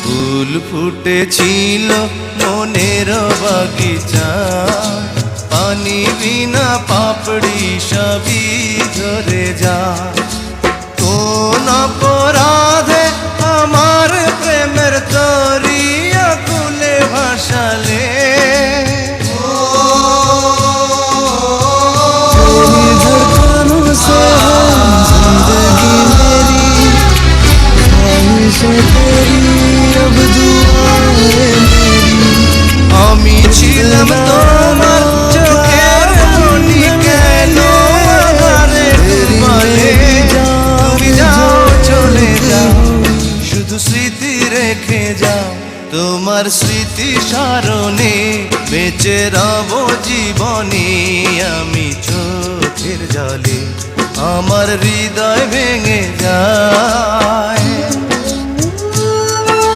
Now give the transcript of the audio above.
ফুল ফুটেছিল মনের বাগিচায়, পানি বিনা পাপড়ি সবই ঝরে যায়। কোন অপরাধে আমার প্রেমের তরি আকুলে ভাসালে, আমি ছিলাম তোমার চোখের মনি, কেন আধারে ডুবালে? তুমি যাও চলে যাও, শুধু স্মৃতি রেখে যাও। তোমার স্মৃতি স্মরণে বেঁচে রব জীবনে। আমি চোখের জলে আমার হৃদয় ভেঙে যায়।